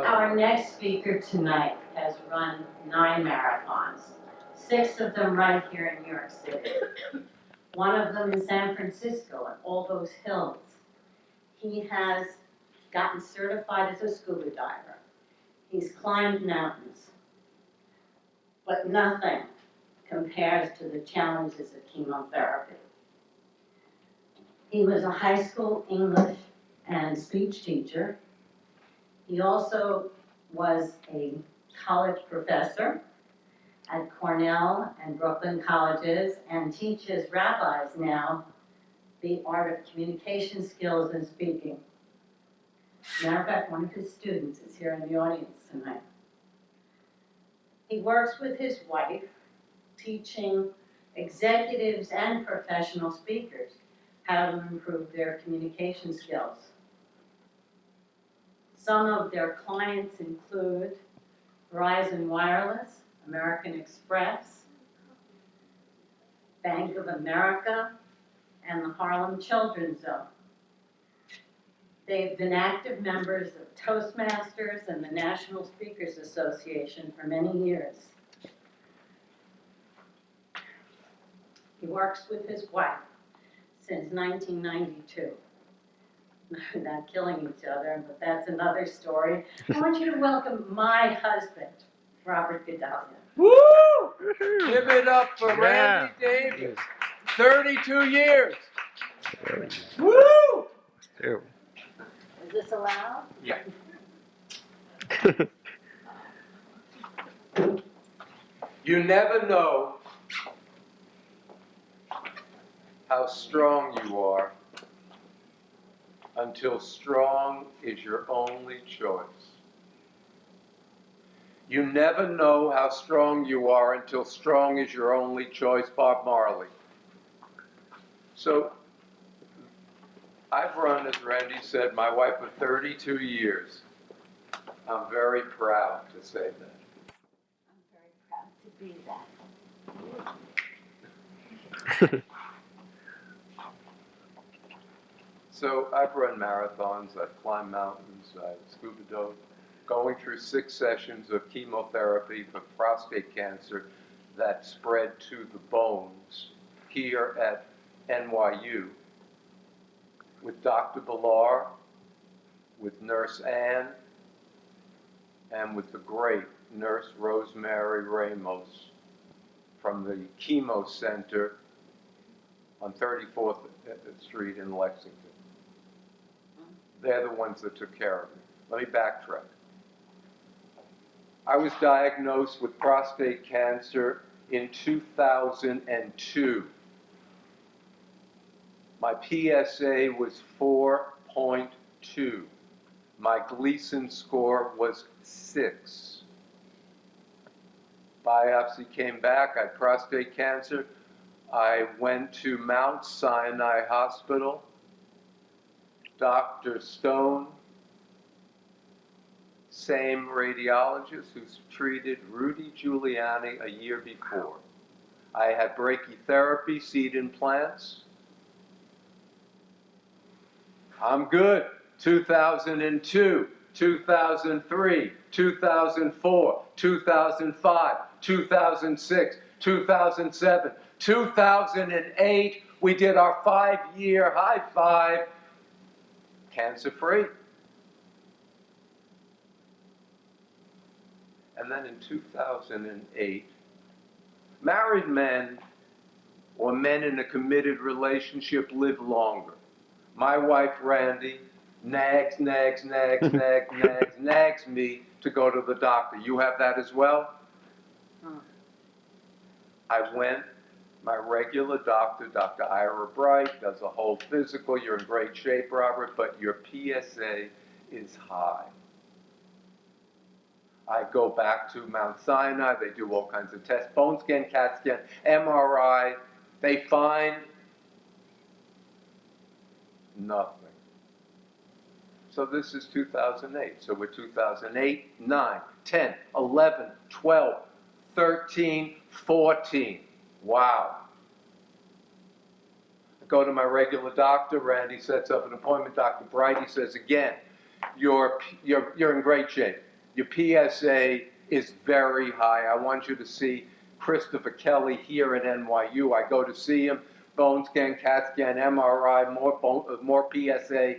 Our next speaker tonight has run 9 marathons, 6 of them right here in New York City, one of them in San Francisco and all those hills. He has gotten certified as a scuba diver. He's climbed mountains, but nothing compares to the challenges of chemotherapy. He was a high school English and speech teacher. He also was a college professor at Cornell and Brooklyn colleges and teaches rabbis now the art of communication skills and speaking. Matter of fact, one of his students is here in the audience tonight. He works with his wife, teaching executives and professional speakers how to improve their communication skills. Some of their clients include Verizon Wireless, American Express, Bank of America, and the Harlem Children's Zone. They've been active members of Toastmasters and the National Speakers Association for many years. He works with his wife since 1992. Not killing each other, but that's another story. I want you to welcome my husband, Robert Gedaliah. Woo! Give it up for Randy Davis. 32 years. Woo! Is this allowed? Yeah. You never know how strong you are until strong is your only choice. You never know how strong you are until strong is your only choice, Bob Marley. So, I've run, as Randy said, my wife for 32 years. I'm very proud to say that. I'm very proud to be that. So I've run marathons, I've climbed mountains, I've scuba dove, going through 6 sessions of chemotherapy for prostate cancer that spread to the bones here at NYU with Dr. Bilar, with Nurse Ann, and with the great Nurse Rosemary Ramos from the Chemo Center on 34th Street in Lexington. They're the ones that took care of me. Let me backtrack. I was diagnosed with prostate cancer in 2002. My PSA was 4.2. My Gleason score was 6. Biopsy came back, I had prostate cancer. I went to Mount Sinai Hospital. Dr. Stone, same radiologist who's treated Rudy Giuliani a year before. I had brachytherapy, seed implants. I'm good. 2002, 2003, 2004, 2005, 2006, 2007, 2008, we did our 5-year high five, cancer-free. And then in 2008, married men or men in a committed relationship live longer. My wife, Randy, nags me to go to the doctor. You have that as well? I went, my regular doctor, Dr. Ira Bright, does a whole physical. You're in great shape, Robert, but your PSA is high. I go back to Mount Sinai. They do all kinds of tests, bone scan, CAT scan, MRI. They find nothing. So this is 2008. So we're 2008, 9, 10, 11, 12, 13, 14. Wow. I go to my regular doctor. Randy sets up an appointment. Dr. Bright, he says, again, you're in great shape. Your PSA is very high. I want you to see Christopher Kelly here at NYU. I go to see him, bone scan, CAT scan, MRI, more PSA.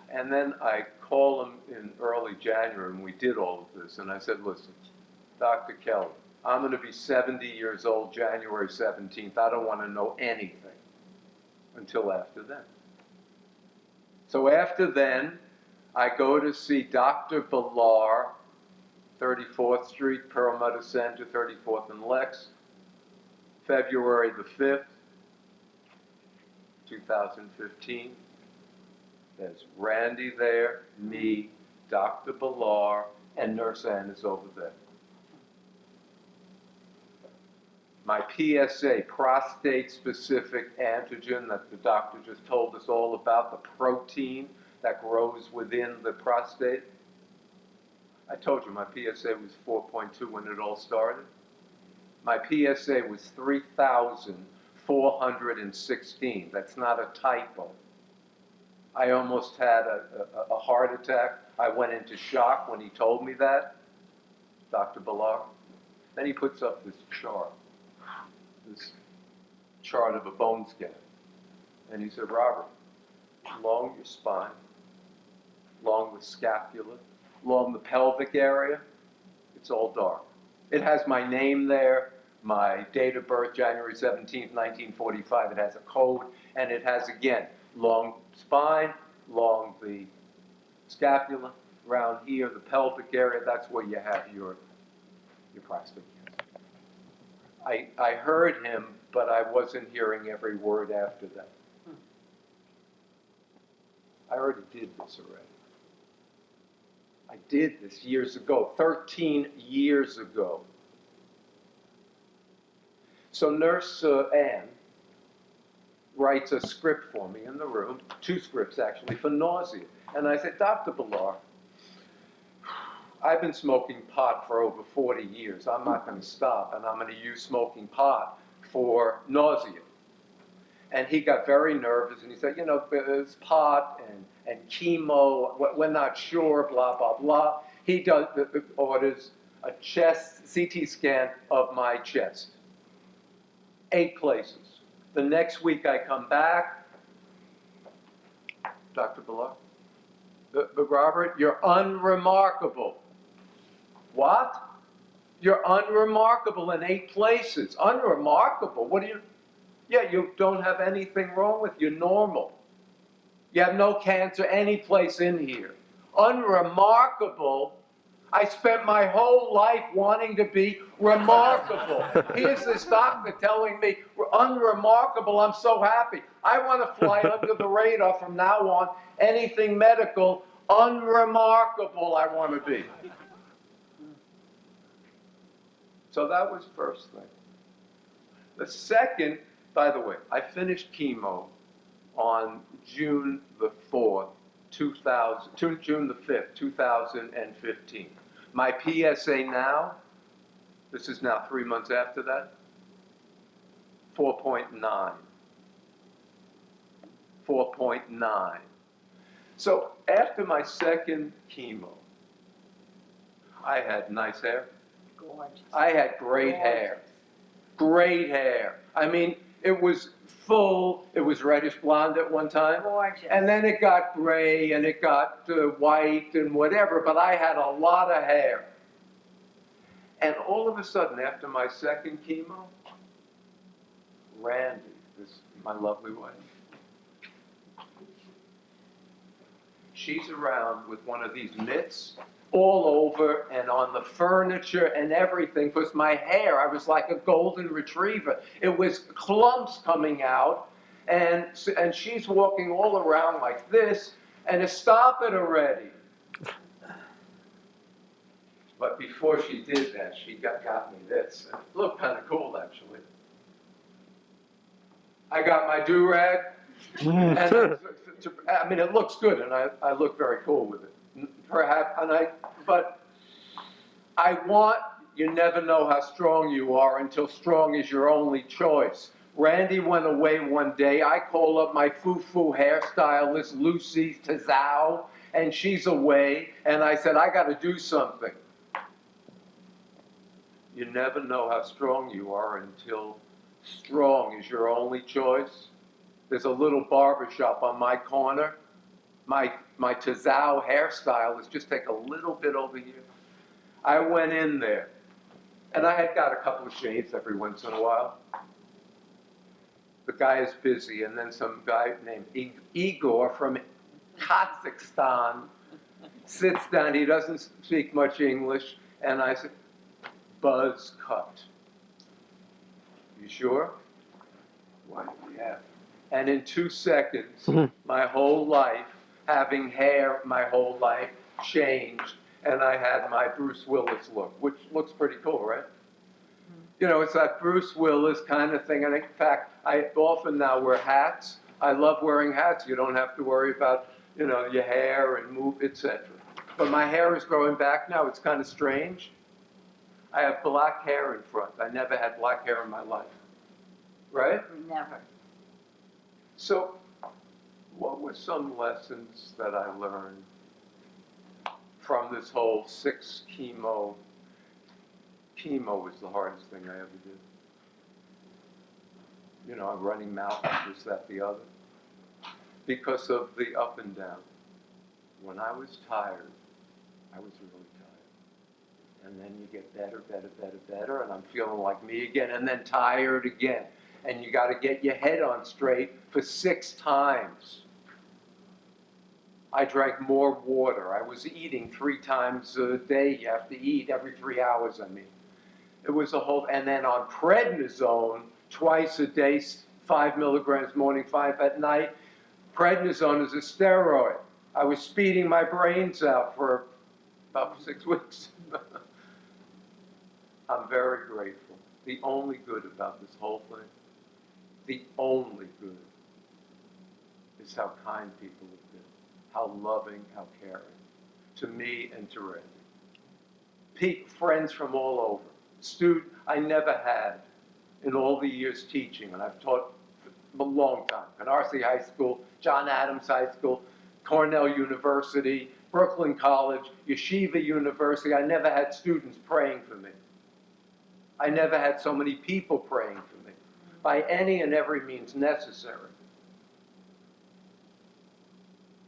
And then I call him in early January, and we did all of this, and I said, listen, Dr. Kelly, I'm going to be 70 years old January 17th. I don't want to know anything until after then. So after then, I go to see Dr. Villar, 34th Street, Perlmutter Center, 34th and Lex, February the 5th, 2015. There's Randy there, me, Dr. Villar, and Nurse Ann is over there. My PSA, prostate-specific antigen that the doctor just told us all about, the protein that grows within the prostate. I told you my PSA was 4.2 when it all started. My PSA was 3,416. That's not a typo. I almost had a heart attack. I went into shock when he told me that, Dr. Villar. Then he puts up this chart of a bone scan. And he said, Robert, along your spine, along the scapula, along the pelvic area, it's all dark. It has my name there, my date of birth, January 17th, 1945. It has a code, and it has, again, long spine, along the scapula, around here, the pelvic area, that's where you have your prostate cancer. I heard him, but I wasn't hearing every word after that. I already did this already. I did this years ago, 13 years ago. So Nurse Ann writes a script for me in the room, 2 scripts actually, for nausea. And I said, Dr. Villar, I've been smoking pot for over 40 years. I'm not going to stop, and I'm going to use smoking pot for nausea. And he got very nervous, and he said, you know, it's pot and chemo, we're not sure, blah, blah, blah. He orders a CT scan of my chest. 8 places. The next week I come back, Dr. Villar, Robert, you're unremarkable. What? You're unremarkable in 8 places. Unremarkable? What do you... Yeah, you don't have anything wrong with you. You're normal. You have no cancer any place in here. Unremarkable? I spent my whole life wanting to be remarkable. Here's this doctor telling me, unremarkable, I'm so happy. I want to fly under the radar from now on. Anything medical, unremarkable I want to be. So that was first thing. The second, by the way, I finished chemo on June the 5th, 2015. My PSA now, this is now 3 months after that, 4.9. 4.9. So after my second chemo, I had nice hair. Gorgeous. I had great hair. Great hair. I mean, it was full, it was reddish blonde at one time. Gorgeous. And then it got gray and it got white and whatever, but I had a lot of hair. And all of a sudden, after my second chemo, Randy, my lovely wife, she's around with one of these mitts all over and on the furniture and everything, because my hair, I was like a golden retriever. It was clumps coming out, and she's walking all around like this, and stop it already. But before she did that, she got me this. It looked kind of cool, actually. I got my do-rag, and I mean, it looks good, and I look very cool with it. Perhaps, but I want, you never know how strong you are until strong is your only choice. Randy went away one day. I call up my foo-foo hairstylist, Lucy Tazau, and she's away. And I said, I got to do something. You never know how strong you are until strong is your only choice. There's a little barber shop on my corner. My Tazau hairstylist, just take a little bit over here. I went in there, and I had got a couple of shaves every once in a while. The guy is busy, and then some guy named Igor from Kazakhstan sits down. He doesn't speak much English, and I said, buzz cut. You sure? Why, yeah. And in 2 seconds, my whole life, having hair my whole life, changed, and I had my Bruce Willis look, which looks pretty cool, right? You know, it's that Bruce Willis kind of thing. And in fact, I often now wear hats. I love wearing hats. You don't have to worry about, you know, your hair and move, etc. But my hair is growing back now. It's kind of strange. I have black hair in front. I never had black hair in my life. Right? Never. So, what were some lessons that I learned from this whole 6 chemo? Chemo was the hardest thing I ever did. You know, I'm running mountains, this, that, the other. Because of the up and down. When I was tired, I was really tired. And then you get better, better, better, better, and I'm feeling like me again, and then tired again. And you got to get your head on straight for 6 times. I drank more water. I was eating 3 times a day. You have to eat every 3 hours, I mean. It was a whole, and then on prednisone, twice a day, 5 milligrams morning, 5 at night. Prednisone is a steroid. I was speeding my brains out for about 6 weeks. I'm very grateful. The only good about this whole thing, the only good, is how kind people have been, how loving, how caring, to me and to Randy. Friends from all over. I never had in all the years teaching, and I've taught for a long time, Canarsie High School, John Adams High School, Cornell University, Brooklyn College, Yeshiva University. I never had students praying for me. I never had so many people praying for me, by any and every means necessary.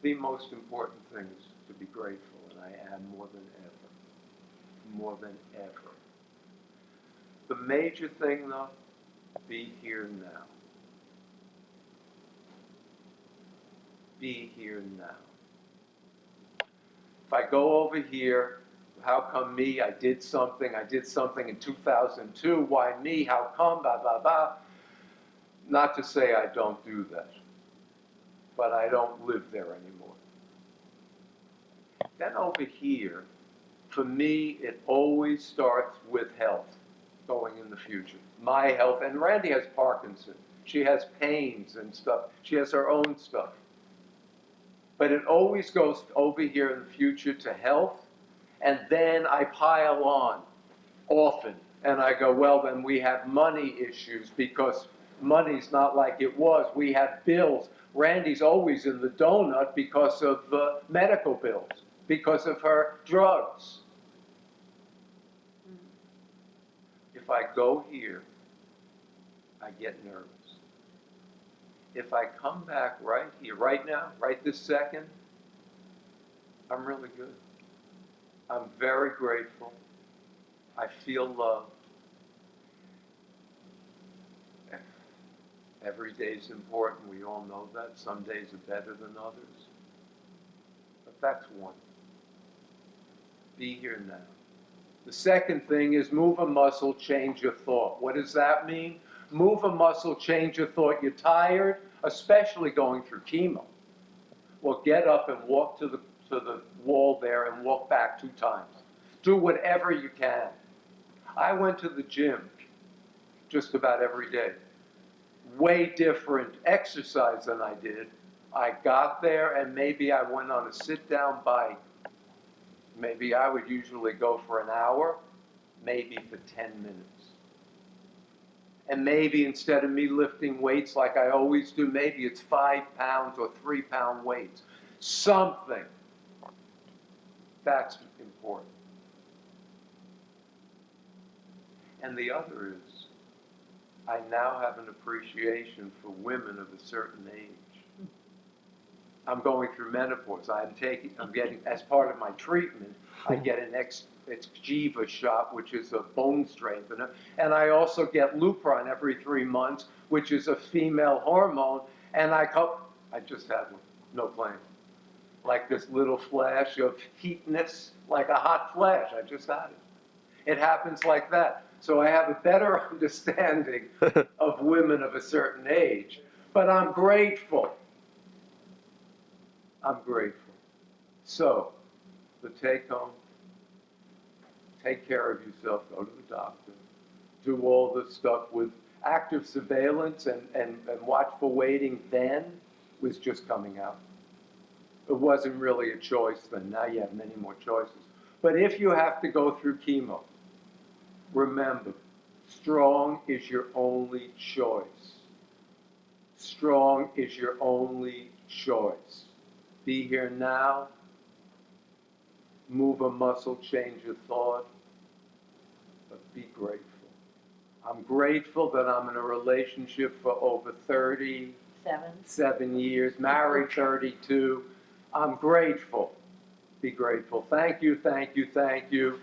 The most important thing is to be grateful, and I am more than ever. More than ever. The major thing, though, be here now. Be here now. If I go over here, how come me? I did something in 2002. Why me? How come? Blah, blah, blah. Not to say I don't do that, but I don't live there anymore. Then over here, for me, it always starts with health going in the future. My health, and Randy has Parkinson's. She has pains and stuff. She has her own stuff. But it always goes over here in the future to health, and then I pile on often. And I go, well, then we have money issues because money's not like it was. We have bills. Randy's always in the donut because of medical bills, because of her drugs. If I go here, I get nervous. If I come back right here, right now, right this second, I'm really good. I'm very grateful. I feel loved. Every day is important. We all know that. Some days are better than others. But that's one. Be here now. The second thing is move a muscle, change your thought. What does that mean? Move a muscle, change your thought. You're tired, especially going through chemo. Well, get up and walk to the wall there and walk back 2 times. Do whatever you can. I went to the gym just about every day. Way different exercise than I did. I got there and maybe I went on a sit-down bike. Maybe I would usually go for an hour, maybe for 10 minutes. And maybe instead of me lifting weights like I always do, maybe it's 5 pounds or 3 pound weights. Something. That's important. And the other is, I now have an appreciation for women of a certain age. I'm going through menopause. I'm getting, as part of my treatment, I get an Exgeva shot, which is a bone strengthener. And I also get Lupron every 3 months, which is a female hormone. And I just had one, no claim. Like this little flash of heatness, like a hot flash. I just had it. It happens like that. So I have a better understanding of women of a certain age. But I'm grateful. I'm grateful. So, the take home, take care of yourself, go to the doctor, do all the stuff with active surveillance and watchful waiting then was just coming out. It wasn't really a choice then. Now you have many more choices. But if you have to go through chemo, remember, strong is your only choice. Strong is your only choice. Be here now. Move a muscle, change a thought, but be grateful. I'm grateful that I'm in a relationship for over 37 years, married 32. I'm grateful. Be grateful. Thank you, thank you, thank you.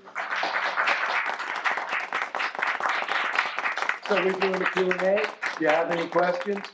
So we're doing a Q&A. Do you have any questions?